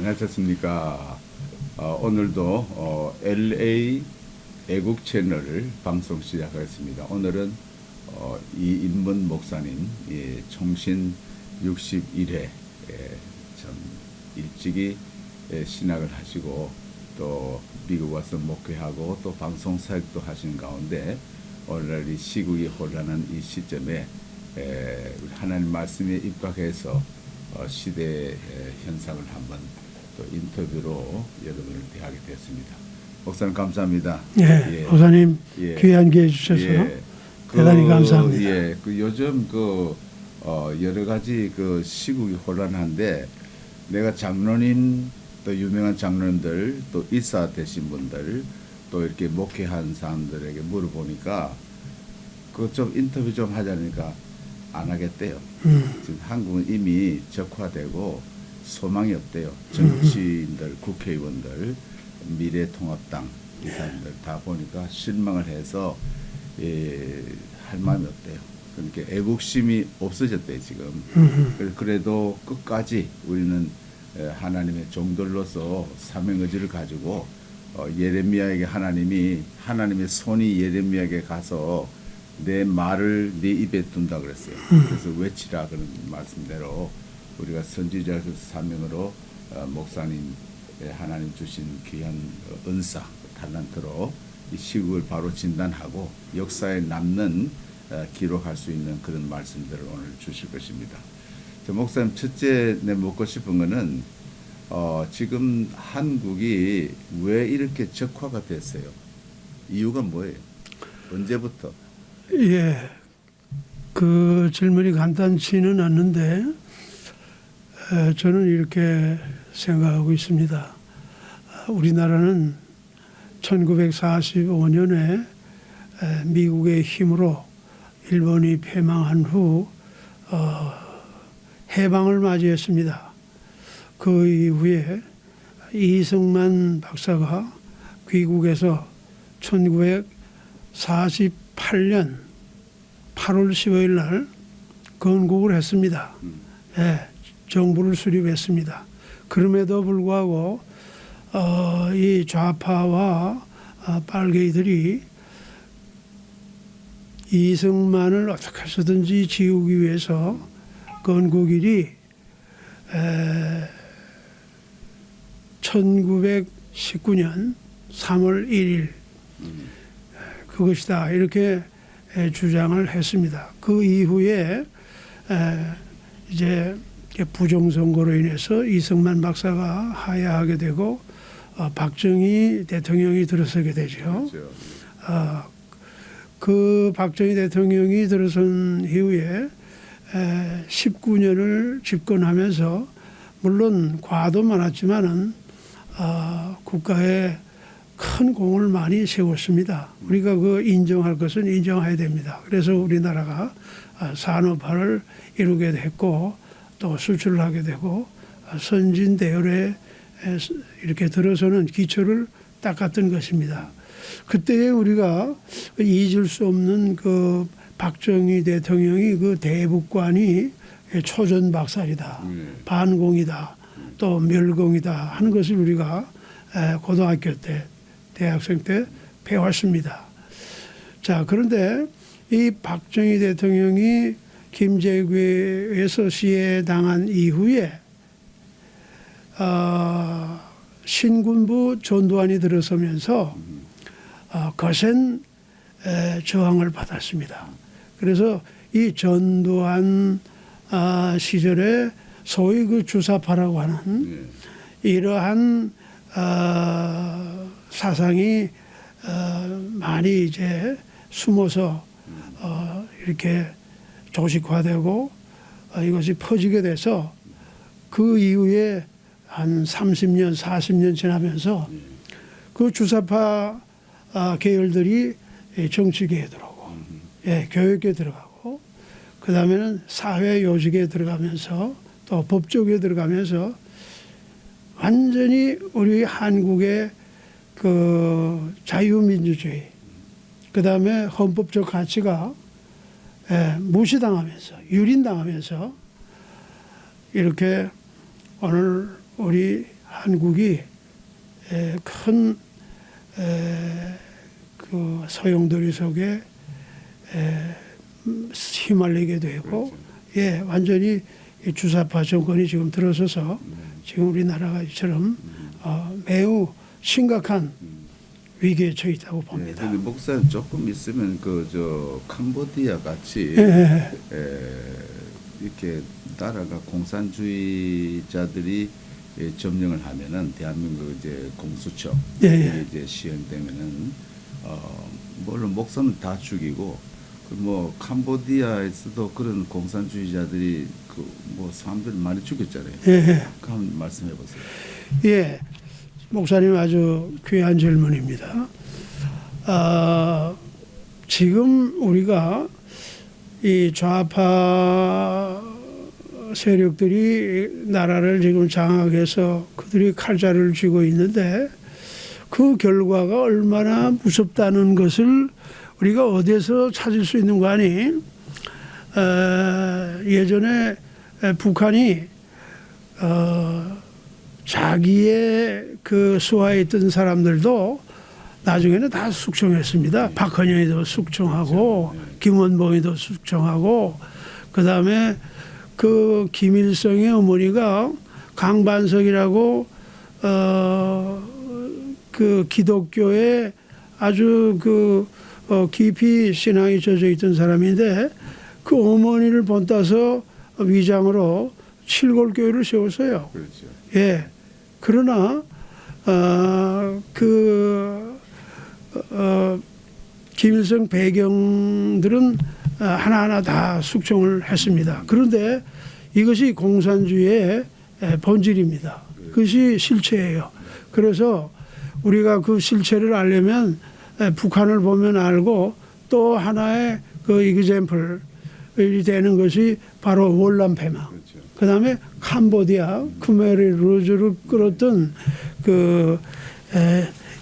안녕하셨습니까. 오늘도 LA 애국 채널을 방송 시작하겠습니다. 오늘은 이인문 목사님 총신 61회 참 일찍이 신학을 하시고 또 미국 와서 목회하고 또 방송 사역도 하시는 가운데 오늘날 이 시국이 혼란한 이 시점에 하나님 말씀에 입각해서 시대의 현상을 한번 또 인터뷰로 여러분을 대하게 되었습니다. 목사님 감사합니다. 예, 목사님 귀한 기회 주셔서 대단히 감사합니다. 요즘 여러 가지 시국이 혼란한데 내가 장로님 또 유명한 장로님들 또 이사 되신 분들 또 이렇게 목회한 사람들에게 물어보니까 좀 인터뷰 좀 하자니까 안 하겠대요. 지금 한국은 이미 적화되고 소망이 없대요. 정치인들, 국회의원들, 미래통합당 이 사람들 다 보니까 실망을 해서 할 마음이 없대요. 그러니까 애국심이 없어졌대요 지금. 그래도 끝까지 우리는 하나님의 종들로서 사명의지를 가지고 예레미야에게 하나님의 손이 예레미야에게 가서 내 말을 네 입에 둔다 그랬어요. 그래서 외치라 그런 말씀대로 우리가 선지자의 사명으로 목사님 하나님 주신 귀한 은사 달란트로 이 시국을 바로 진단하고 역사에 남는 기록할 수 있는 그런 말씀들을 오늘 주실 것입니다. 목사님 첫째 내 묻고 싶은 거는 지금 한국이 왜 이렇게 적화가 됐어요? 이유가 뭐예요? 언제부터? 예, 그 질문이 간단치는 않는데 저는 이렇게 생각하고 있습니다. 우리나라는 1945년에 미국의 힘으로 일본이 패망한 후 해방을 맞이했습니다. 그 이후에 이승만 박사가 귀국해서 1948년 8월 15일 날 건국을 했습니다. 예, 정부를 수립했습니다. 그럼에도 불구하고 이 좌파와 빨갱이들이 이승만을 어떻게 해서든지 지우기 위해서 건국일이 1919년 3월 1일 그것이다 이렇게 주장을 했습니다. 그 이후에 이제 부정선거로 인해서 이승만 박사가 하야하게 되고 박정희 대통령이 들어서게 되죠. 그렇죠. 그 박정희 대통령이 들어선 이후에 19년을 집권하면서 물론 과도 많았지만은 국가에 큰 공을 많이 세웠습니다. 우리가 그 인정할 것은 인정해야 됩니다. 그래서 우리나라가 산업화를 이루게 됐고 또 수출을 하게 되고 선진 대열에 이렇게 들어서는 기초를 닦았던 것입니다. 그때 우리가 잊을 수 없는 그 박정희 대통령이 그 대북관이 초전박살이다, 반공이다, 또 멸공이다 하는 것을 우리가 고등학교 때, 대학생 때 배웠습니다. 자, 그런데 이 박정희 대통령이 김제괴에서 시해당한 이후에 신군부 전두환이 들어서면서 거센 저항을 받았습니다. 그래서 이 전두환 시절에 소위 그 주사파라고 하는 이러한 사상이 많이 이제 숨어서 이렇게 조직화되고 이것이 퍼지게 돼서 그 이후에 한 30년, 40년 지나면서 그 주사파 계열들이 정치계에 들어오고 교육계에 들어가고 그 다음에는 사회 요직에 들어가면서 또 법조계에 들어가면서 완전히 우리 한국의 그 자유민주주의 그 다음에 헌법적 가치가 무시당하면서 유린당하면서 이렇게 오늘 우리 한국이 큰 그 소용돌이 속에 휘말리게 되고 그렇죠. 완전히 이 주사파 정권이 지금 들어서서 지금 우리나라처럼 매우 심각한 위기에 처해 있다고 봅니다. 근데 목사님 조금 있으면 그 저 캄보디아 같이 이렇게 나라가 공산주의자들이 점령을 하면은 대한민국 이제 공수처 이제 시행되면은 물론 목사는 다 죽이고 그 뭐 캄보디아에서도 그런 공산주의자들이 그 뭐 사람들 많이 죽였잖아요. 그 한번 말씀해 보세요. 예, 목사님 아주 귀한 질문입니다. 지금 우리가 이 좌파 세력들이 나라를 지금 장악해서 그들이 칼자루를 쥐고 있는데 그 결과가 얼마나 무섭다는 것을 우리가 어디에서 찾을 수 있는 거 아니? 예전에 북한이 자기의 그 수하에 있던 사람들도 나중에는 다 숙청했습니다. 박헌영이도 숙청하고 김원봉이도 숙청하고 그다음에 그 김일성의 어머니가 강반석이라고 그 기독교에 아주 깊이 신앙이 젖어 있던 사람인데 그 어머니를 본따서 위장으로 칠골교회를 세웠어요. 그렇죠. 예. 그러나 김일성 배경들은 하나하나 다 숙청을 했습니다. 그런데 이것이 공산주의의 본질입니다. 그것이 실체예요. 그래서 우리가 그 실체를 알려면 북한을 보면 알고 또 하나의 그 이그젬플이 되는 것이 바로 월남패망. 그렇죠. 그다음에 캄보디아 쿠메르 루즈를 끌었던 그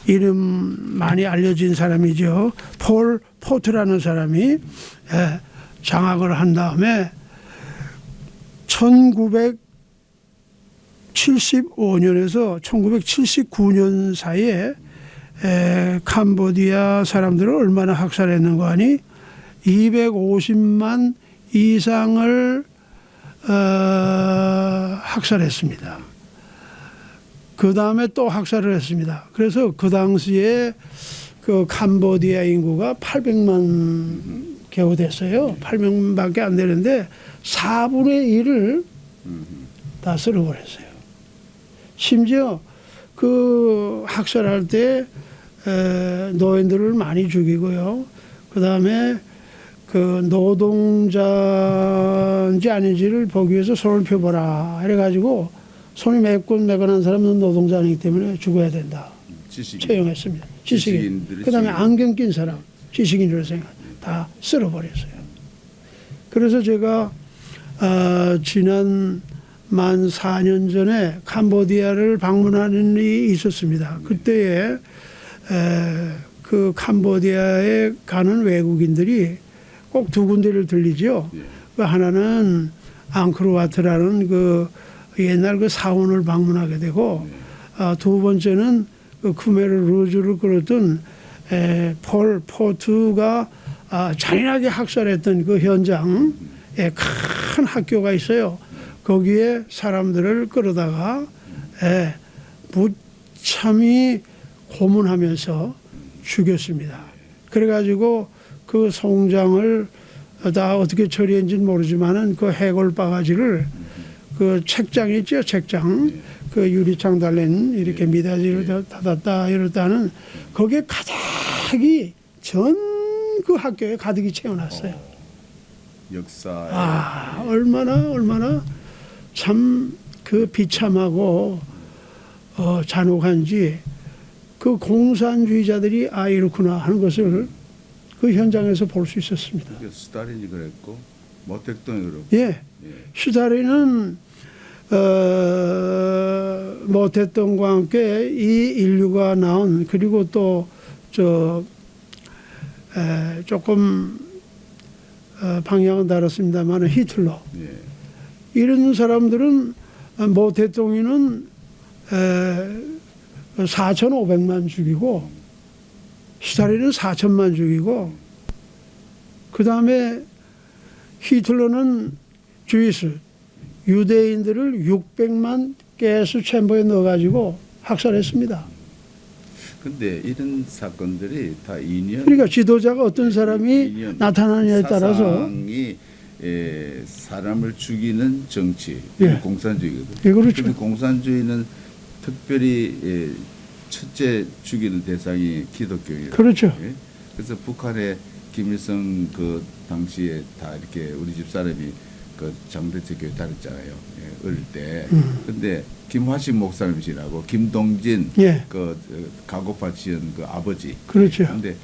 이름 많이 알려진 사람이죠. 폴 포트라는 사람이 장악을 한 다음에 1975년에서 1979년 사이에 캄보디아 사람들을 얼마나 학살했는가 하니 250만 이상을 학살했습니다. 그 다음에 또 학살을 했습니다. 그래서 그 당시에 그 캄보디아 인구가 800만 겨우 됐어요. 800만밖에 안 되는데 4분의 1을 다 쓸어버렸어요. 심지어 그 학살할 때 노인들을 많이 죽이고요. 그 다음에 그 노동자인지 아닌지를 보기 위해서 손을 펴보라 이래가지고 손이 매끈매끈한 사람은 노동자 아니기 때문에 죽어야 된다. 채용했습니다. 지식인. 그 다음에 안경 낀 사람 지식인으로 생각 다 쓸어버렸어요. 그래서 제가 지난 만 4년 전에 캄보디아를 방문하는 일이 있었습니다. 그때에 그 캄보디아에 가는 외국인들이 꼭 두 군데를 들리죠. 그 하나는 앙코르와트라는 그 옛날 그 사원을 방문하게 되고 두 번째는 그 쿠메르 루즈를 끌었던 폴 포트가 잔인하게 학살했던 그 현장에 큰 학교가 있어요. 거기에 사람들을 끌어다가 무참히 고문하면서 죽였습니다. 그래가지고 그 송장을 다 어떻게 처리했는지는 모르지만은 그 해골 바가지를 그 책장 있죠, 책장. 그 유리창 달린 이렇게 미닫이로 닫았다 이랬다는 거기에 가득이 전 그 학교에 가득이 채워놨어요. 역사. 얼마나 참 그 비참하고 잔혹한지 그 공산주의자들이 이렇구나 하는 것을 그 현장에서 볼 수 있었습니다. 스탈린이 그랬고 모택동이 그랬고. 예. 스탈린은 모택동과 함께 이 인류가 나온 그리고 또 조금 방향은 다릅습니다만 히틀러 이런 사람들은 모택동이는 4,500만 죽이고 스탈린은 4천만 죽이고 그 다음에 히틀러는 주이스 유대인들을 600만 가스 챔버에 넣어가지고 학살했습니다. 근데 이런 사건들이 다 인연. 그러니까 지도자가 어떤 사람이 인연, 나타나냐에 따라서 사상이 사람을 죽이는 정치, 예. 공산주의거든요. 예, 그렇죠. 근데 공산주의는 특별히 첫째 죽이는 대상이 기독교예요. 그렇죠. 예? 그래서 북한의 김일성 그 당시에 다 이렇게 우리 집 사람이 그 장대체 교회 다녔잖아요. 예, 어릴 때. 근데 김화식 목사님이시라고 김동진 예. 그 가고파 지은 그 아버지. 그렇죠. 근데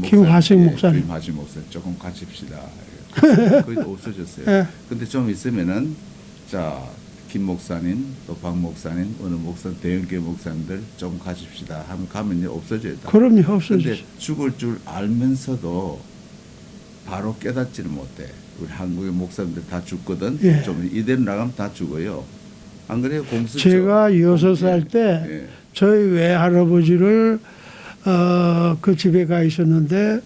김화식 목사님. 김화식 목사님 조금 가십시다. 거의 없어졌어요. 예. 근데 좀 있으면은 자 김 목사님 또 박 목사님 어느 목사 대형교회 목사님들 좀 가십시다 하면 가면 없어져요. 그럼요. 근데 없어지죠. 죽을 줄 알면서도 바로 깨닫지는 못해. 우리 한국의 목사님들 다 죽거든. 예. 좀 이대로 나가면 다 죽어요. 안 그래요? 공수처. 제가 6살 때 예. 저희 외할아버지를 그 집에 가 있었는데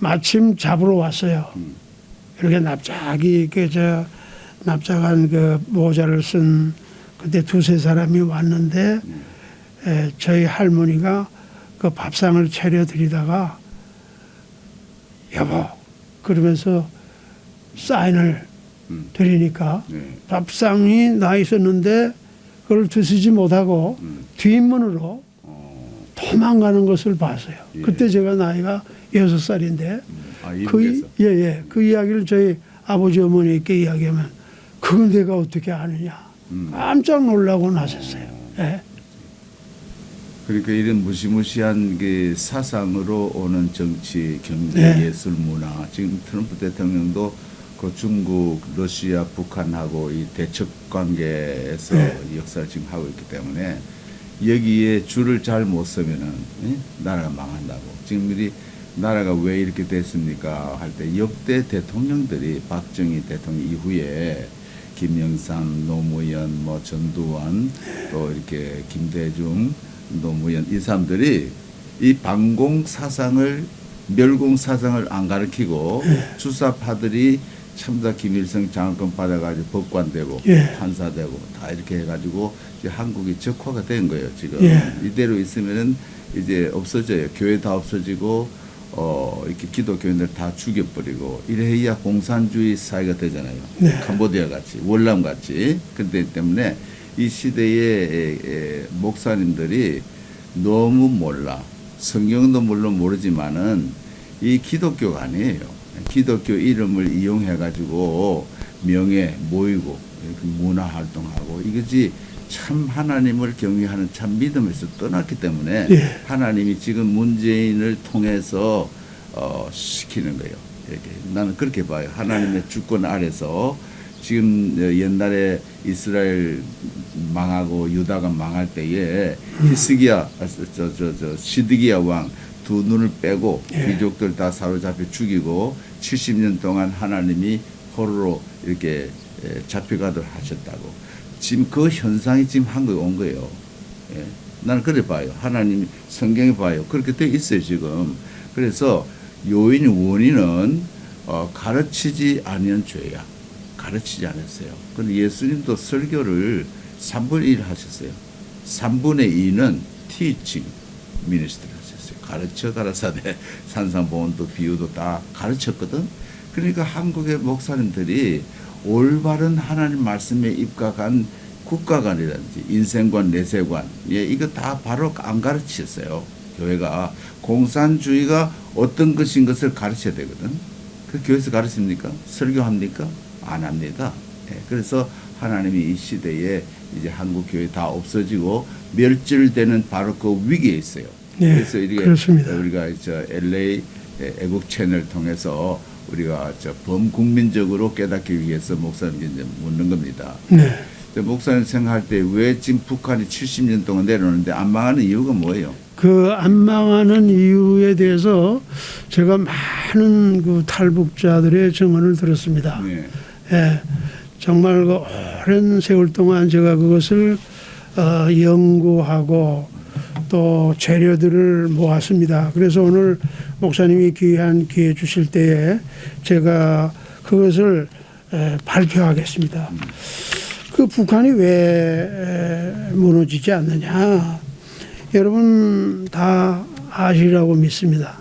마침 잡으러 왔어요. 이렇게 납작이 납작한 그 모자를 쓴 그때 두세 사람이 왔는데 저희 할머니가 그 밥상을 차려드리다가 여보 그러면서 사인을 드리니까 네. 밥상이 나 있었는데 그걸 드시지 못하고 뒷문으로 도망가는 것을 봤어요. 예. 그때 제가 나이가 6살인데 아, 그, 이북에서. 그 이야기를 저희 아버지 어머니께 이야기하면 그건 내가 어떻게 아느냐. 깜짝 놀라고 나섰어요. 예. 그러니까 이런 무시무시한 그 사상으로 오는 정치, 경제, 네. 예술, 문화. 지금 트럼프 대통령도 그 중국, 러시아, 북한하고 이 대척 관계에서 네. 역사를 지금 하고 있기 때문에 여기에 줄을 잘 못 서면은 나라가 망한다고. 지금 우리 나라가 왜 이렇게 됐습니까? 할 때 역대 대통령들이 박정희 대통령 이후에 김영삼, 노무현, 뭐 전두환, 또 이렇게 김대중, 노무현 이 사람들이 이 반공 사상을 멸공 사상을 안 가르치고 주사파들이 참다 김일성 장학금 받아가지고 법관되고 예. 판사되고 다 이렇게 해가지고 이제 한국이 적화가 된 거예요 지금. 예. 이대로 있으면은 이제 없어져요. 교회 다 없어지고 이렇게 기독교인들 다 죽여버리고 이래야 공산주의 사회가 되잖아요. 네. 캄보디아 같이 월남 같이. 그렇기 때문에 이 시대의 목사님들이 너무 몰라. 성경도 물론 모르지만은 이 기독교가 아니에요. 기독교 이름을 이용해 가지고 명예 모이고 문화 활동하고 이것이 참 하나님을 경외하는 참 믿음에서 떠났기 때문에 예. 하나님이 지금 문재인을 통해서 시키는 거예요. 이렇게 나는 그렇게 봐요. 하나님의 주권 아래서 지금 옛날에 이스라엘 망하고 유다가 망할 때에 히스기야 시드기야 왕 두 눈을 빼고 예. 귀족들 다 사로잡혀 죽이고 70년 동안 하나님이 포로로 이렇게 잡혀가도록 하셨다고. 지금 그 현상이 지금 한국에 온 거예요. 예. 나는 그래 봐요. 하나님 성경에 봐요. 그렇게 돼 있어요 지금. 그래서 원인은 가르치지 않은 죄야. 가르치지 않았어요. 그런데 예수님도 설교를 3분의 1 하셨어요. 3분의 2는 teaching ministry 하셨어요. 가르쳐 가라사대 산상보온도 비유도 다 가르쳤거든. 그러니까 한국의 목사님들이 올바른 하나님 말씀에 입각한 국가관이라든지 인생관, 내세관, 이거 다 바로 안 가르치셨어요. 교회가 공산주의가 어떤 것인 것을 가르쳐야 되거든. 그 교회에서 가르칩니까? 설교합니까? 안 합니다. 그래서 하나님이 이 시대에 이제 한국 교회 다 없어지고 멸절되는 바로 그 위기에 있어요. 네, 그래서 우리가 LA 애국 채널 통해서 우리가 범국민적으로 깨닫기 위해서 목사님께 이제 묻는 겁니다. 네. 목사님 생각할 때 왜 지금 북한이 70년 동안 내려오는데 안 망하는 이유가 뭐예요? 그 안 망하는 이유에 대해서 제가 많은 그 탈북자들의 증언을 들었습니다. 네. 예, 정말 그 오랜 세월 동안 제가 그것을 연구하고 또 재료들을 모았습니다. 그래서 오늘 목사님이 귀한 기회 주실 때에 제가 그것을 발표하겠습니다. 그 북한이 왜 무너지지 않느냐? 여러분 다 아시라고 믿습니다.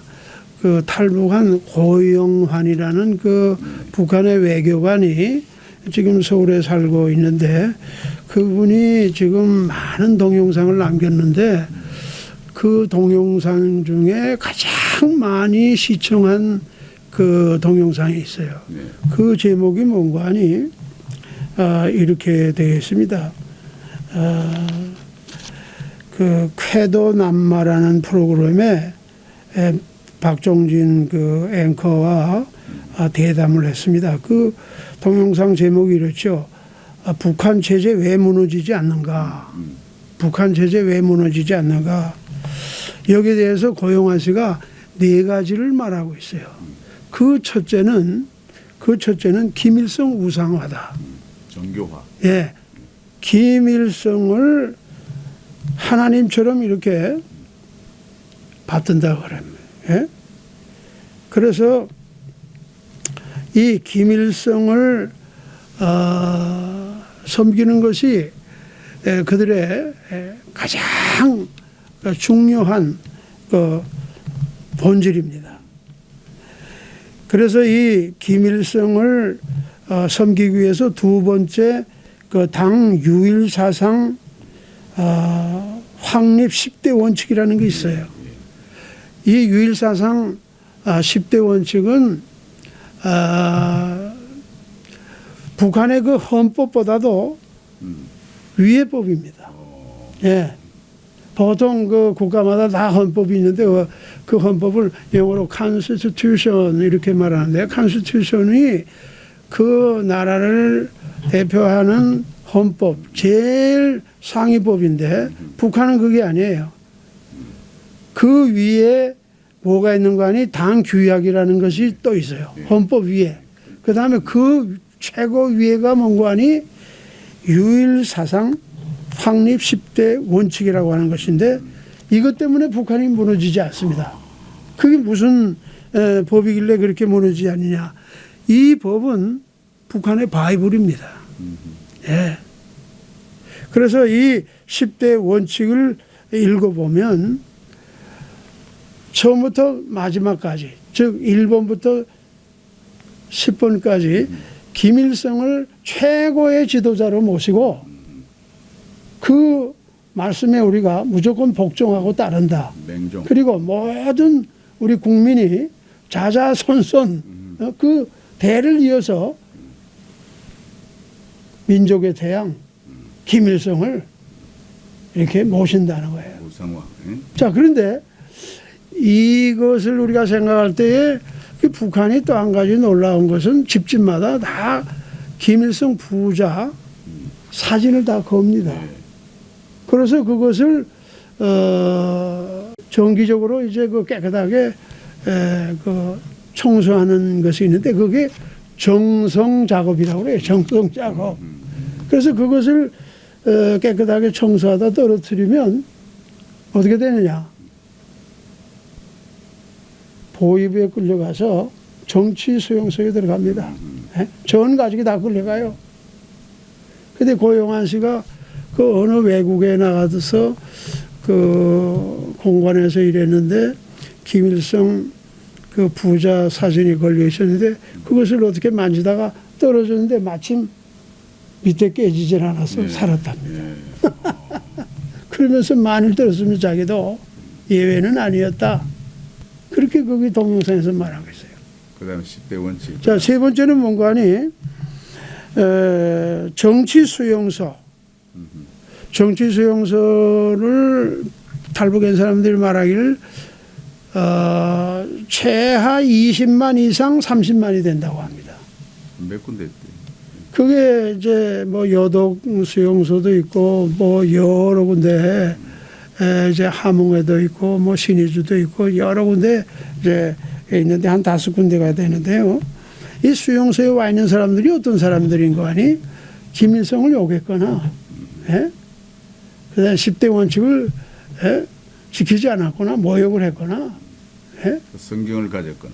그 탈북한 고영환이라는 그 북한의 외교관이 지금 서울에 살고 있는데 그분이 지금 많은 동영상을 남겼는데 그 동영상 중에 가장 많이 시청한 그 동영상이 있어요. 그 제목이 뭔가 하니 이렇게 되어 있습니다. 그 쾌도남마라는 프로그램에 박종진 그 앵커와 대담을 했습니다. 그 동영상 제목이 이렇죠. 북한 체제 왜 무너지지 않는가? 북한 체제 왜 무너지지 않는가? 여기에 대해서 고영환 씨가 4가지를 말하고 있어요. 그 첫째는 김일성 우상화다. 정교화. 예, 김일성을 하나님처럼 이렇게 받든다 그러면. 예? 그래서 이 김일성을 섬기는 것이 그들의 가장 중요한 그 본질입니다. 그래서 이 김일성을 섬기기 위해서 두 번째 그 당 유일 사상 확립 10대 원칙이라는 게 있어요. 이 유일 사상 10대 원칙은 북한의 그 헌법보다도 위의 법입니다. 예. 보통 그 국가마다 다 헌법이 있는데 그 헌법을 영어로 constitution 이렇게 말하는데 constitution이 그 나라를 대표하는 헌법 제일 상위법인데 북한은 그게 아니에요. 그 위에 뭐가 있는 거 아니? 당 규약이라는 것이 또 있어요. 헌법 위에. 그 다음에 그 최고 위에가 뭔가 하니? 유일 사상 확립 10대 원칙이라고 하는 것인데 이것 때문에 북한이 무너지지 않습니다. 그게 무슨 법이길래 그렇게 무너지지 않느냐. 이 법은 북한의 바이블입니다. 예. 그래서 이 10대 원칙을 읽어보면 처음부터 마지막까지 즉 1번부터 10번까지 김일성을 최고의 지도자로 모시고 그 말씀에 우리가 무조건 복종하고 따른다. 맹종. 그리고 모든 우리 국민이 자자손손 그 대를 이어서 민족의 태양 김일성을 이렇게 모신다는 거예요. 우상화. 자, 그런데 이것을 우리가 생각할 때에 북한이 또 한 가지 놀라운 것은 집집마다 다 김일성 부자 사진을 다 겁니다. 그래서 그것을 정기적으로 이제 그 깨끗하게 그 청소하는 것이 있는데 그게 정성 작업이라고 그래요. 정성 작업. 그래서 그것을 깨끗하게 청소하다 떨어뜨리면 어떻게 되느냐? 보위부에 끌려가서 정치 수용소에 들어갑니다. 전 가족이 다 끌려가요. 근데 고영환 씨가 그 어느 외국에 나가서 그 공관에서 일했는데 김일성 그 부자 사진이 걸려 있었는데 그것을 어떻게 만지다가 떨어졌는데 마침 밑에 깨지질 않아서 살았답니다. 그러면서 만일 떨어졌으면 자기도 예외는 아니었다. 그렇게 거기 동영상에서 말하고 있어요. 그 다음에 10대 원칙. 자, 세 번째는 뭔가 하니 정치 수용소. 정치 수용소를 탈북한 사람들이 말하기를 최하 20만 이상 30만이 된다고 합니다. 몇 군데 있대? 그게 이제 뭐 여독 수용소도 있고 뭐 여러 군데 이제 함흥에도 있고 뭐 신의주도 있고 여러 군데 이제 있는데 한 5군데가 되는데요. 이 수용소에 와 있는 사람들이 어떤 사람들인 거 아니? 김일성을 욕했거나, 예? 그다음 10대 원칙을 지키지 않았거나 모욕을 했거나 성경을 가졌거나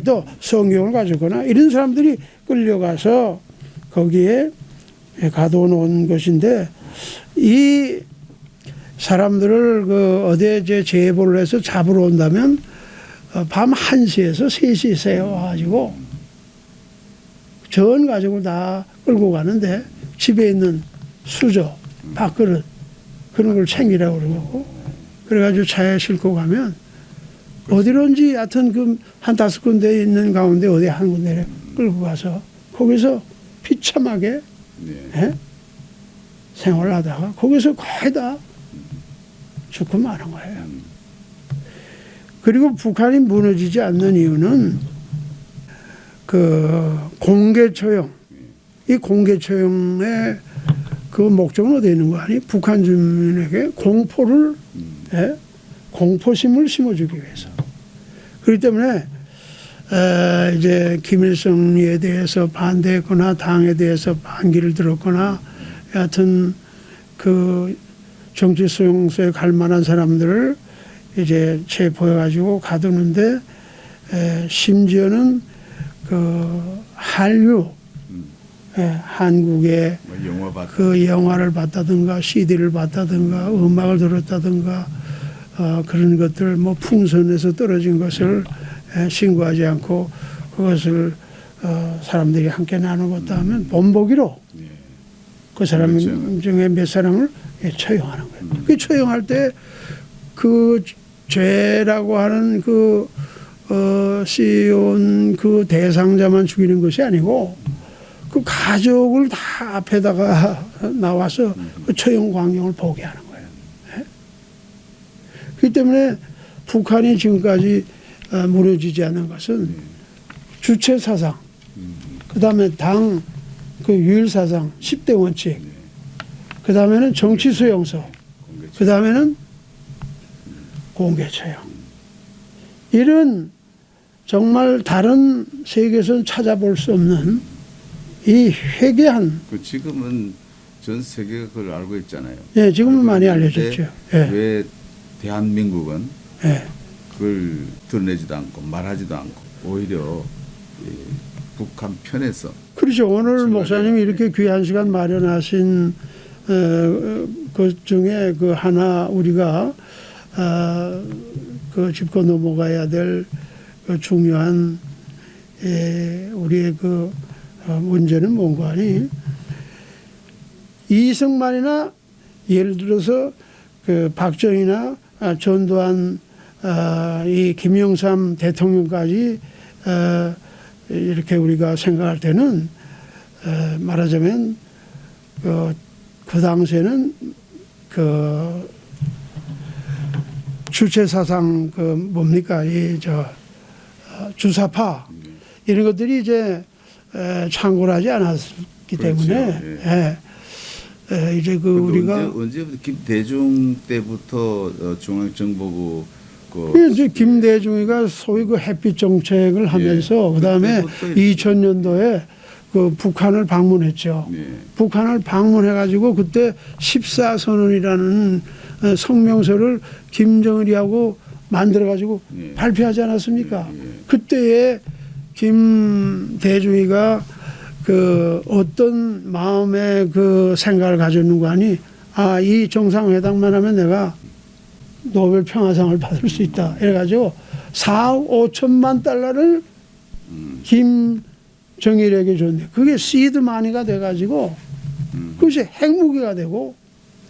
또 성경을 가졌거나 이런 사람들이 끌려가서 거기에 가둬놓은 것인데 이 사람들을 그 어디에 이제 제보를 해서 잡으러 온다면 밤 1시에서 3시에 세워가지고 전 가족을 다 끌고 가는데 집에 있는 수저, 밥그릇 그런 걸 챙기라고 그러고 그래가지고 차에 싣고 가면 어디론지 하여튼 그 한 5군데 있는 가운데 어디 한 군데를 끌고 가서 거기서 비참하게 생활을 하다가 거기서 거의 다 죽고 마는 거예요. 그리고 북한이 무너지지 않는 이유는 그 공개 처형, 이 공개 처형의 그 목적은 어디에 있는 거 아니? 북한 주민에게 공포를 공포심을 심어주기 위해서. 그렇기 때문에 이제 김일성에 대해서 반대했거나 당에 대해서 반기를 들었거나 여하튼 그 정치 수용소에 갈 만한 사람들을 이제 체포해가지고 가두는데 심지어는 그 한류 한국의 그 영화를 봤다든가 CD를 봤다든가 음악을 들었다든가 그런 것들 뭐 풍선에서 떨어진 것을 신고하지 않고 그것을 사람들이 함께 나누었다 하면 본보기로 그 사람 중에 몇 사람을 처형하는 거예요. 그 처형할 때 그 죄라고 하는 그 시온 그 대상자만 죽이는 것이 아니고 그 가족을 다 앞에다가 나와서 그 처형 광경을 보게 하는 거예요. 그렇기 때문에 북한이 지금까지 무너지지 않는 것은 주체 사상, 그 다음에 당 그 유일 사상, 10대 원칙, 그 다음에는 정치 수용소, 그 다음에는 공개 처형. 이런 정말 다른 세계에서는 찾아볼 수 없는 이 회개한. 그 지금은 전 세계가 그걸 알고 있잖아요. 예, 지금은 많이 알려졌죠. 왜 대한민국은 그걸 드러내지도 않고 말하지도 않고 오히려 북한 편에서. 그렇죠. 오늘 목사님이 이렇게 귀한 시간 마련하신 것 중에 그 하나 우리가 그 짚고 넘어가야 될 그 중요한 우리의 그 문제는 뭔가 하니 이승만이나 예를 들어서 그 박정희나 전두환 이 김영삼 대통령까지 이렇게 우리가 생각할 때는 말하자면 그 당시에는 그 주체 사상 그 뭡니까 이 주사파 이런 것들이 이제 창궐 하지 않았기 그렇죠. 때문에 이제 그 우리가 언제부터 김대중 때부터 중앙정보부 이제 김대중이가 소위 그 햇빛 정책을 하면서 그다음에 2000년도에 그 북한을 방문했죠. 북한을 방문해가지고 그때 14선언이라는 성명서를 김정일이하고 만들어가지고 발표하지 않았습니까? 그때에 김대중이가 그 어떤 마음의 그 생각을 가졌는가 하니 이 정상회담만 하면 내가 노벨 평화상을 받을 수 있다. 이래가지고 4억 5천만 달러를 김정일에게 줬는데 그게 시드 마니가 돼가지고 그것이 핵무기가 되고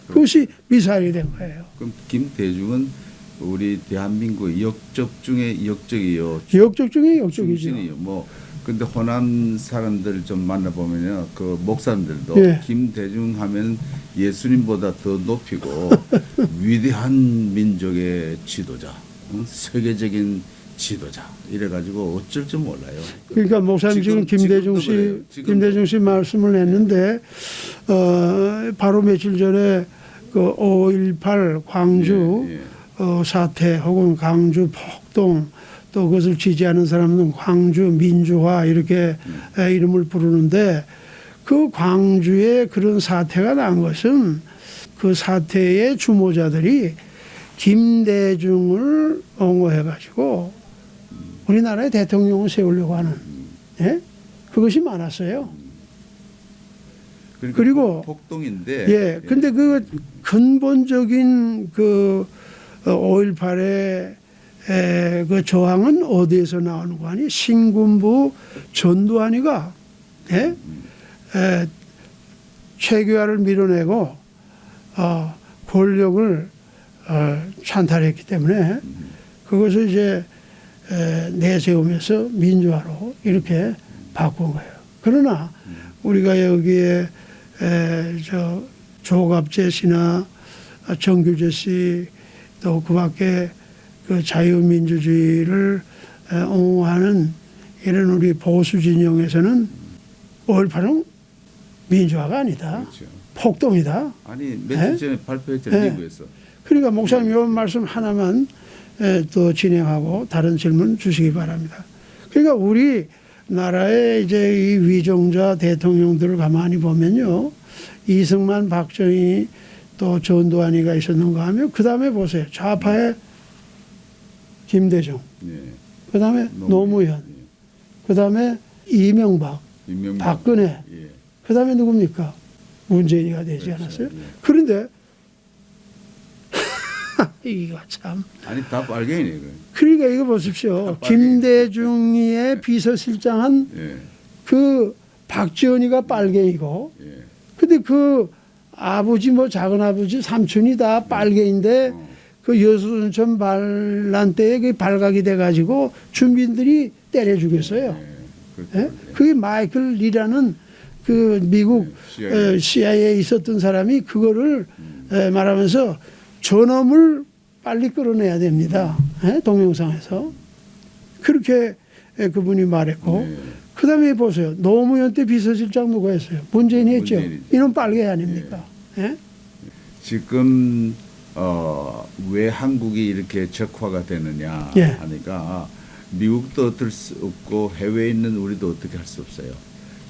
그것이 미사일이 된 거예요. 그럼 김대중은 우리 대한민국 역적 중에 역적이요. 역적 중에 역적이죠. 중진이요. 뭐 근데 호남 사람들 좀 만나보면요, 그 목사님들도 김대중 하면 예수님보다 더 높이고 위대한 민족의 지도자, 세계적인 지도자 이래가지고 어쩔 줄 몰라요. 그러니까 목사님 지금 김대중 씨 말씀을 했는데 바로 며칠 전에 그 5.18 광주 사태 혹은 광주 폭동 또 그것을 지지하는 사람은 광주 민주화 이렇게 이름을 부르는데 그 광주에 그런 사태가 난 것은 그 사태의 주모자들이 김대중을 옹호해가지고 우리나라의 대통령을 세우려고 하는, 예? 그것이 많았어요. 그러니까 그리고 폭동인데. 예, 근데 그 근본적인 그 5.18의 그 저항은 어디에서 나오는 거 아니? 신군부 전두환이가, 예? 최규하를 밀어내고 권력을 찬탈했기 때문에 그것을 이제 내세우면서 민주화로 이렇게 바꾼 거예요. 그러나 우리가 여기에 저 조갑재 씨나 정규재 씨 또 그밖에 그 자유민주주의를 옹호하는 이런 우리 보수 진영에서는 5.18은 민주화가 아니다. 그렇죠. 폭동이다. 아니 며칠 전에 발표했잖아요. 네. 미국에서. 그러니까 목사님 이 말씀 하나만 또 진행하고 다른 질문 주시기 바랍니다. 그러니까 우리 나라의 이제 이 위정자 대통령들을 가만히 보면요. 이승만, 박정희 또 전두환이가 있었는가 하면 그 다음에 보세요. 좌파의 김대중, 네. 그 다음에 노무현, 예. 그 다음에 이명박, 박근혜, 예. 그 다음에 누굽니까? 문재인이가 되지 그렇죠. 않았어요? 예. 그런데 이거 참. 아니 다 빨갱이네. 그러니까 이거 보십시오. 김대중의 비서실장한 예. 그 박지원이가 빨갱이고, 예. 근데 그 아버지 뭐 작은 아버지 삼촌이 다 빨갱인데 그 여수순천 반란 때에 그 발각이 돼가지고 주민들이 때려 죽였어요. 예. 그렇죠. 예? 그게 마이클 리라는 그 미국 CIA에 있었던 사람이 그거를 말하면서 저놈을 빨리 끌어내야 됩니다. 예? 동영상에서. 그렇게 그분이 말했고 네. 그 다음에 보세요. 노무현 때 비서실장 누가 했어요? 문재인이 했죠. 문재인이죠. 이놈 빨개 아닙니까? 예? 지금 왜 한국이 이렇게 적화가 되느냐 예. 하니까 미국도 어떨 수 없고 해외에 있는 우리도 어떻게 할 수 없어요.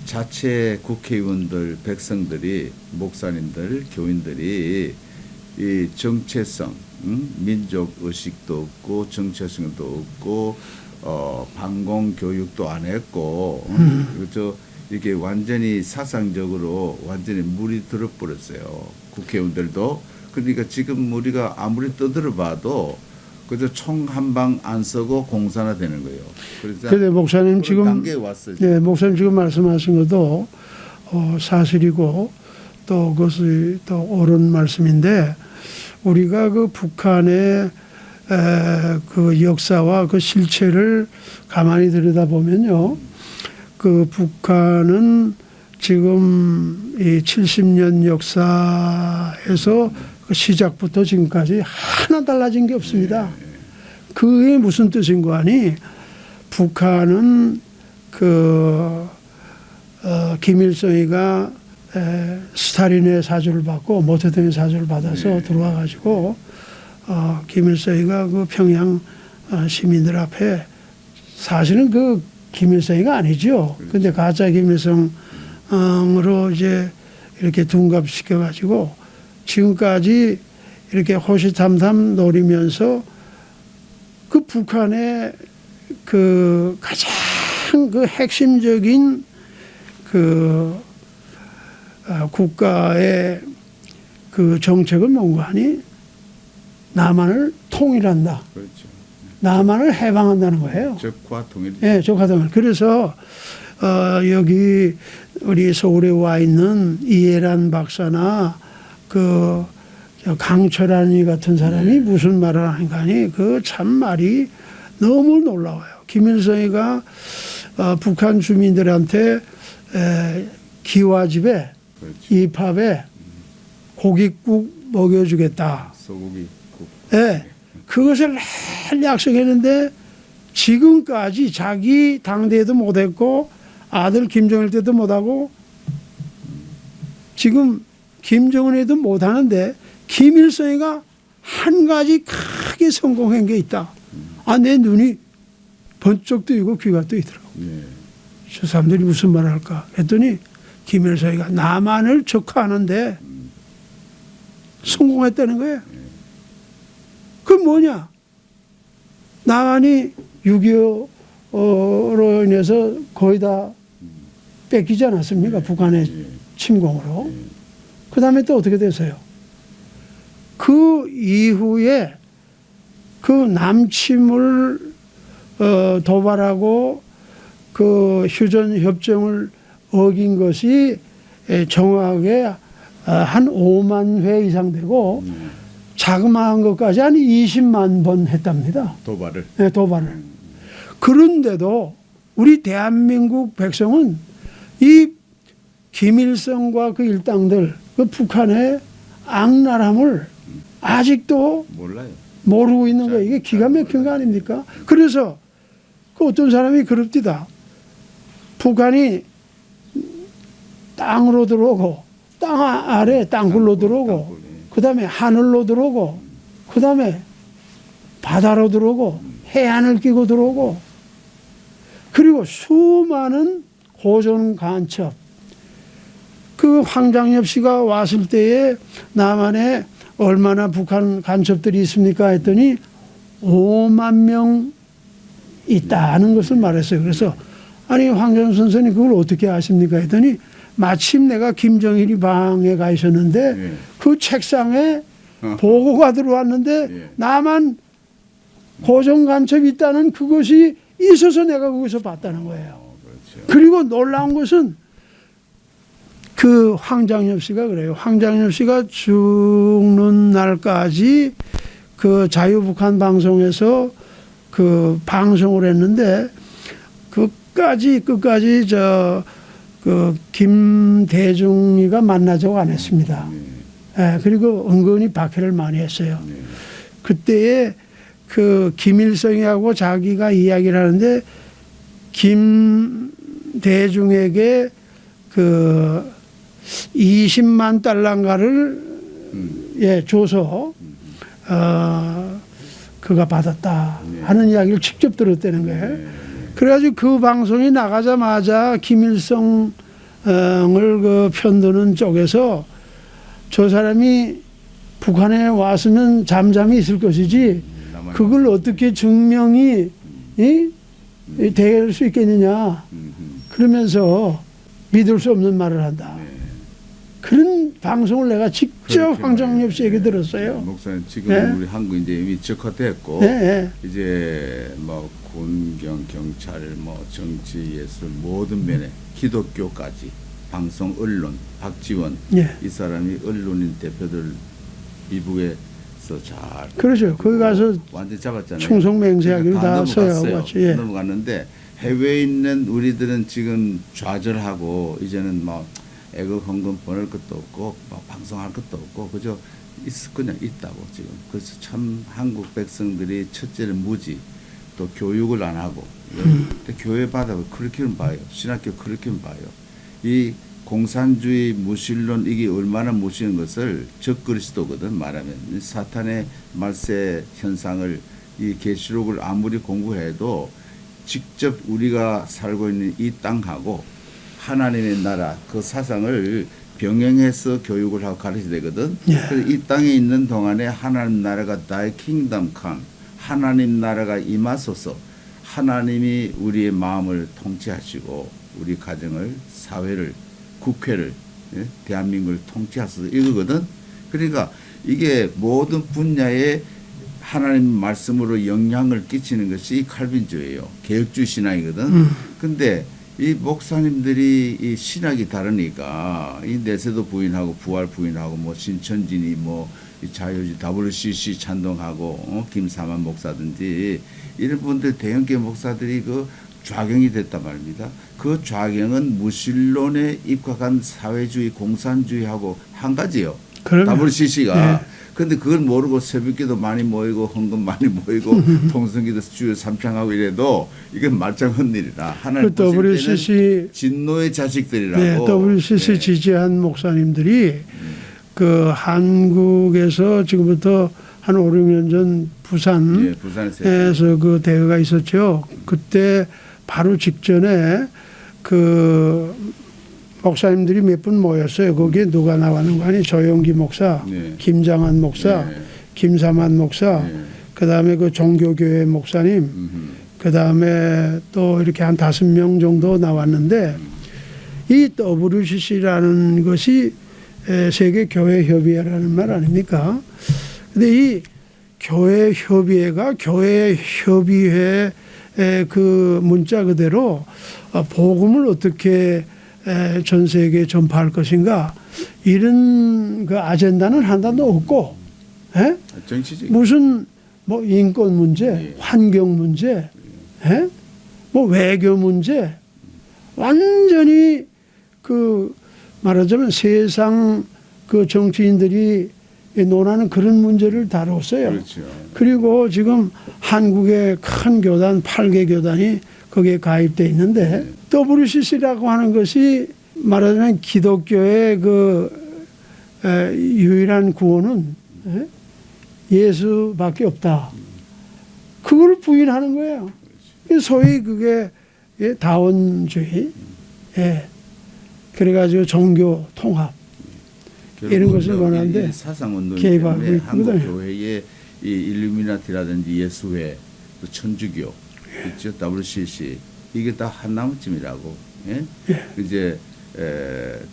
자체 국회의원들, 백성들이, 목사님들, 교인들이 이 정체성, 민족 의식도 없고 정체성도 없고 반공 교육도 안 했고 그렇죠. 이게 완전히 사상적으로 완전히 물이 들어버렸어요. 국회의원들도. 그러니까 지금 우리가 아무리 떠들어봐도 그저 총 한 방 안 쓰고 공산화되는 거예요. 그래서 근데 목사님 지금 단계에 왔어요. 네, 목사님 지금 말씀하신 것도 사실이고 또 그것이 또 옳은 말씀인데 우리가 그 북한의 그 역사와 그 실체를 가만히 들여다보면요. 그 북한은 지금 이 70년 역사에서 그 시작부터 지금까지 하나 달라진 게 없습니다. 그게 무슨 뜻인 거 아니? 북한은 그 김일성이가 스탈린의 사주를 받고 모태동의 사주를 받아서 들어와 가지고 김일성이가 그 평양 시민들 앞에 사실은 그 김일성이가 아니죠. 근데 가짜 김일성으로 이제 이렇게 둔갑시켜 가지고 지금까지 이렇게 호시탐탐 노리면서 그 북한의 그 가장 그 핵심적인 그 국가의 그 정책은 뭔가 하니 남한을 통일한다. 그렇죠. 남한을 해방한다는 거예요. 적과 통일. 예, 적화동일. 그래서 여기 우리 서울에 와 있는 이해란 박사나 그 강철환이 같은 사람이 무슨 말을 하는가 하니 그 참 말이 너무 놀라워요. 김일성이가 북한 주민들한테 기와집에 그렇죠. 입합에 고깃국 먹여주겠다. 소고기 국. 예, 그것을 늘 약속했는데 지금까지 자기 당대에도 못했고 아들 김정일 때도 못하고 지금 김정은에도 못하는데 김일성이가 한 가지 크게 성공한 게 있다. 아, 내 눈이 번쩍 뜨이고 귀가 뜨이더라고. 네. 저 사람들이 무슨 말을 할까 했더니 김일성이가 남한을 적화하는데 성공했다는 거예요. 그 뭐냐? 남한이 6.25로 인해서 거의 다 뺏기지 않았습니까? 북한의 침공으로. 그 다음에 또 어떻게 됐어요? 그 이후에 그 남침을 도발하고 그 휴전협정을 어긴 것이 정확하게 한 5만 회 이상 되고 자그마한 것까지 한 20만 번 했답니다. 도발을. 네, 도발을. 그런데도 우리 대한민국 백성은 이 김일성과 그 일당들, 그 북한의 악랄함을 아직도 몰라요. 모르고 있는 거예요. 이게 기가 막힌 거 아닙니까? 그래서 그 어떤 사람이 그럽디다. 북한이 땅으로 들어오고 땅 아래 땅굴로 들어오고 그 다음에 하늘로 들어오고 그 다음에 바다로 들어오고 해안을 끼고 들어오고 그리고 수많은 고전 간첩 그 황장엽 씨가 왔을 때에 남한에 얼마나 북한 간첩들이 있습니까 했더니 5만 명 있다는 것을 말했어요. 그래서 아니 황장엽 선생님 그걸 어떻게 아십니까 했더니 마침 내가 김정일이 방에 가 있었는데 그 책상에 보고가 들어왔는데 남한 고정 간첩이 있다는 그것이 있어서 내가 거기서 봤다는 거예요. 그렇죠. 그리고 놀라운 것은 그 황장엽 씨가 그래요. 황장엽 씨가 죽는 날까지 그 자유북한 방송에서 그 방송을 했는데 끝까지 그 김대중이가 만나자고 안 했습니다. 예, 그리고 은근히 박해를 많이 했어요. 그때에 그 김일성이하고 자기가 이야기를 하는데 김대중에게 그 20만 달러인가를 예, 줘서 그가 받았다 하는 이야기를 직접 들었다는 거예요. 그래가지고 그 방송이 나가자마자 김일성을 그 편드는 쪽에서 저 사람이 북한에 왔으면 잠잠히 있을 것이지 그걸 어떻게 증명이 될 수 있겠느냐 그러면서 믿을 수 없는 말을 한다. 그런 방송을 내가 직접 황장엽 씨에게 들었어요. 목사님 지금 우리 한국 이제 이미 적화됐고 이제 뭐 군경 경찰 뭐 정치 예술 모든 면에 기독교까지 방송 언론 박지원 이 사람이 언론인 대표들 미국에서 잘 그렇죠. 거기 가서 완전 잡았잖아요. 충성 맹세하기로 다 서요. 같이 넘어갔는데 해외에 있는 우리들은 지금 좌절하고 이제는 뭐 애국 헌금 보낼 것도 없고 뭐 방송할 것도 없고 그저 그냥 있다고 지금. 그래서 참 한국 백성들이 첫째는 무지 또 교육을 안 하고 교회 받아도 그렇게는 봐요. 신학교 그렇게는 봐요. 이 공산주의 무신론 이게 얼마나 무시한 것을 적그리스도거든 말하면 사탄의 말세 현상을 이 계시록을 아무리 공부해도 직접 우리가 살고 있는 이 땅하고 하나님의 나라 그 사상을 병행해서 교육을 하고 가르쳐야 되거든. 그래서 이 땅에 있는 동안에 하나님 나라가 Thy kingdom come 하나님 나라가 임하소서 하나님이 우리의 마음을 통치하시고 우리 가정을 사회를 국회를 대한민국을 통치하소서 이거거든. 그러니까 이게 모든 분야에 하나님 말씀으로 영향을 끼치는 것이 칼빈주의예요. 개혁주의 신앙이거든. 근데 이 목사님들이 이 신학이 다르니까 이 내세도 부인하고 부활 부인하고 뭐 신천진이 뭐 자유주의 WCC 찬동하고 김사만 목사든지 이런 분들 대형교 목사들이 그 좌경이 됐단 말입니다. 그 좌경은 무신론에 입각한 사회주의 공산주의하고 한 가지요. WCC가. 근데 그걸 모르고 새벽기도 많이 모이고 헌금 많이 모이고 통성기도 주여 삼창하고 이래도 이건 말짱한 일이라 하나님 그 WCC 진노의 자식들이라고. WCC 지지한 목사님들이 그 한국에서 지금부터 한 5, 6년 전 부산에서 그 대회가 있었죠. 그때 바로 직전에 그 목사님들이 몇 분 모였어요. 거기에 누가 나가는 거 아니? 조영기 목사, 네. 김장한 목사, 네. 김삼한 목사, 네. 그다음에 그 종교교회 목사님, 그다음에 또 이렇게 한 5명 정도 나왔는데 이 WCC라는 것이 세계 교회 협의회라는 말 아닙니까? 근데 이 교회 협의회가 교회 협의회 그 문자 그대로 복음을 어떻게 전 세계에 전파할 것인가 이런 그 아젠다는 하나도 없고 에? 정치적인 무슨 뭐 인권 문제, 예. 환경 문제, 에? 뭐 외교 문제 완전히 그 말하자면 세상 그 정치인들이 논하는 그런 문제를 다뤘어요. 그렇죠. 그리고 지금 한국의 큰 교단 8개 교단이 거기에 가입돼 있는데 WCC라고 하는 것이 말하자면 기독교의 그 유일한 구원은 예수밖에 없다. 그걸 부인하는 거예요. 소위 그게 다원주의. 그래가지고 종교 통합. 이런 것을 원하는데 사상운동 개입하고 때문에 있거든요. 한국 교회의 이 일루미나티라든지 예수회, 또 천주교, 있죠 WCC 이게 다 한나무쯤이라고. 예? 이제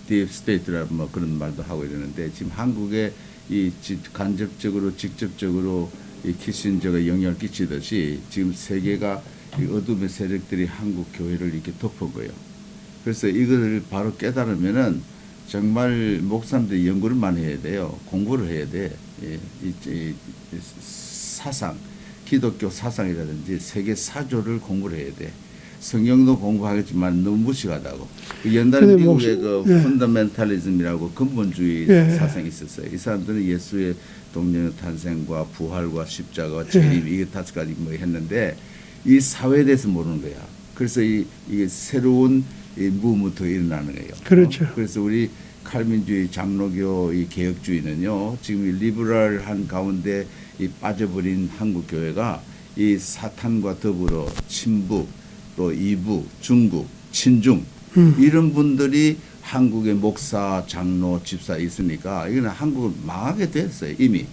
딥 스테이트라 뭐 그런 말도 하고 이러는데 지금 한국에 이 간접적으로 직접적으로 이 키신저가 영향을 끼치듯이 지금 세계가 이 어둠의 세력들이 한국 교회를 이렇게 덮은 거예요. 그래서 이거를 바로 깨달으면은 정말 목사님들이 연구를 많이 해야 돼요. 공부를 해야 돼. 이 사상, 기독교 사상이라든지 세계 사조를 공부를 해야 돼. 성경도 공부하겠지만 너무 무식하다고. 옛날에 미국의 그 펀더멘탈리즘이라고 근본주의 사상이 있었어요. 이 사람들은 예수의 동정의 탄생과 부활과 십자가와 재림 이게 5가지 뭐 했는데 이 사회에 대해서 모르는 거야. 그래서 이게 새로운 이 무브먼트가 일어나는 거예요. 그렇죠. 그래서 우리 칼빈주의, 장로교, 이 개혁주의는요, 지금 이 리버럴한 가운데 이 빠져버린 한국 교회가 이 사탄과 더불어 친북, 또 이북, 중국, 친중 이런 분들이 한국의 목사, 장로, 집사 있으니까 이거는 한국을 망하게 됐어요. 이미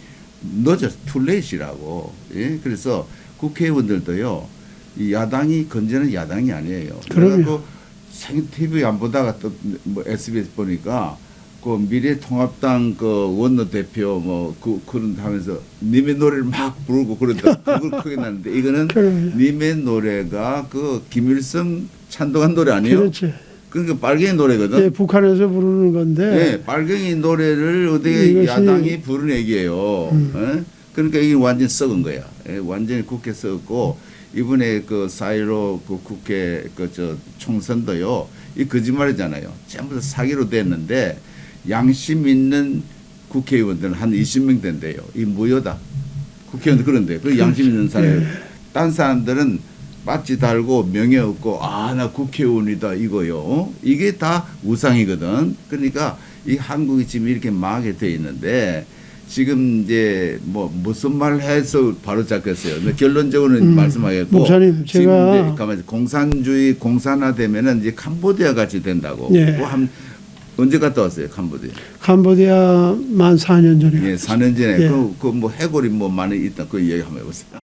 늦었어. 투레이시라고. 예? 그래서 국회의원들도요, 이 야당이 건재는 야당이 아니에요. 그럼요. 생 TV 안 보다가 또 뭐 SBS 보니까 그 미래통합당 그 원내대표 뭐 그런 하면서 님의 노래를 막 부르고 그러다 그걸 크게 났는데 이거는 님의 노래가 그 김일성 찬동한 노래 아니에요? 그렇죠. 그러니까 빨갱이 노래거든. 네, 북한에서 부르는 건데. 네, 빨갱이 노래를 어디 야당이 부르는 얘기예요. 그러니까 이게 완전 썩은 거야. 예, 완전히 국회 썩었고. 이번에 그 사이로 그 국회 그 저 총선도요, 이 거짓말이잖아요. 전부 다 사기로 됐는데 양심 있는 국회의원들은 한 20명 된대요. 이 무효다. 국회의원들 그런데 그 양심 있는 사람. 딴 사람들은 빠지 달고 명예 없고 나 국회의원이다 이거요. 이게 다 우상이거든. 그러니까 이 한국이 지금 이렇게 망하게 돼 있는데. 지금 이제 뭐 무슨 말 해서 바로 잡겠어요. 근데 결론적으로는 말씀하겠고 목사님 제가 지금 공산주의 공산화되면은 이제 캄보디아 같이 된다고. 예. 언제 갔다 왔어요, 캄보디아? 캄보디아 만 4년 전에. 예, 4년 전에 예. 그 뭐 해골이 뭐 많이 있다 그 얘기 한번 해보세요.